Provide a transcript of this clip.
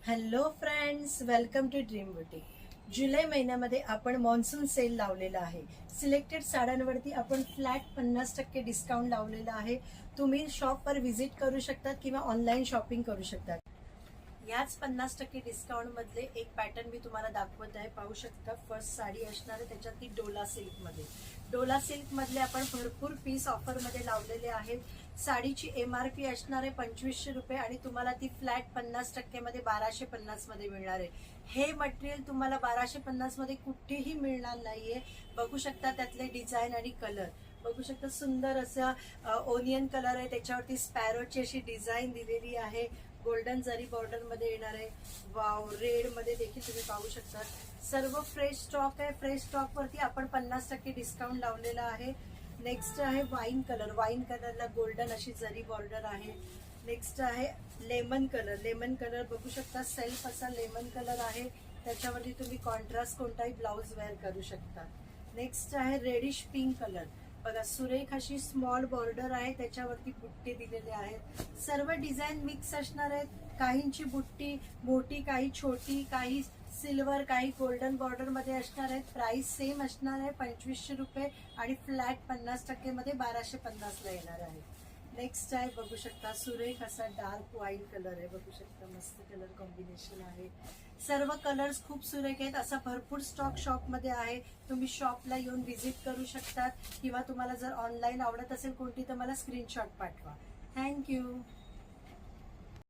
Hello friends, welcome to dream beauty. जुलै महिन्यामध्ये आपण मॉन्सून सेल लावलेला आहे. सिलेक्टेड साड्यांवरती आपण फ्लॅट 50% डिस्काउंट लावलेला आहे. तुम्ही शॉपवर व्हिजिट करू शकतात किंवा ऑनलाईन शॉपिंग करू शकतात. याच 50% डिस्काउंट मधले एक पॅटर्न मी तुम्हाला दाखवत आहे. पाहू शकता, फर्स्ट साडी असणार आहे, त्याच्यात ती डोला सिल्क मध्ये. डोला सिल्क मधले आपण भरपूर पीस ऑफर मध्ये लावलेले आहेत. साडीची MRP असणार आहे 2500 रुपये आणि तुम्हाला ती फ्लॅट 50% मध्ये 1250 मध्ये मिळणार आहे. हे मटेरियल तुम्हाला 1250 मध्ये कुठेही मिळणार नाहीये. बघू शकता त्यातले डिझाईन आणि कलर. बघू शकता, सुंदर असा ओनियन कलर आहे, त्याच्यावरती स्पॅरोची अशी डिझाईन दिलेली आहे. गोल्डन जरी बॉर्डर मध्ये येणार आहे. वाव, रेड मध्ये देखील तुम्ही पाहू शकता. सर्व फ्रेश स्टॉक आहे. फ्रेश स्टॉक वरती आपण 50% डिस्काउंट लावलेला आहे. नेक्स्ट आहे वाईन कलर. वाईन कलरला गोल्डन अशी जरी बॉर्डर आहे. नेक्स्ट आहे लेमन कलर. लेमन कलर बघू शकता, सेल्फ असा लेमन कलर आहे. त्याच्यावरती तुम्ही कॉन्ट्रास्ट कोणताही ब्लाउज वेअर करू शकता. नेक्स्ट आहे रेडिश पिंक कलर. बघा, सुरेख अशी स्मॉल बॉर्डर आहे, त्याच्यावरती बुट्टे दिलेले आहेत. सर्व डिझाईन मिक्स असणार आहेत. काहींची बुट्टी मोठी, काही छोटी, काही सिल्वर, काही गोल्डन बॉर्डर मध्ये असणार आहेत. प्राइस सेम असणार आहे 2500 रुपये आणि फ्लॅट 50% मध्ये 1250 ला येणार आहे. नेक्स्ट आहे, बघू शकता, सुरेख असा डार्क वाईन कलर आहे. बघू शकता, मस्त कलर कॉम्बिनेशन आहे. सर्व कलर्स खूप सुरेख आहेत. असा भरपूर स्टॉक शॉप मध्ये आहे. तुम्ही शॉपला येऊन व्हिजिट करू शकतात किंवा तुम्हाला जर ऑनलाईन आवडत असेल कोणती तर मला स्क्रीनशॉट पाठवा. थँक्यू.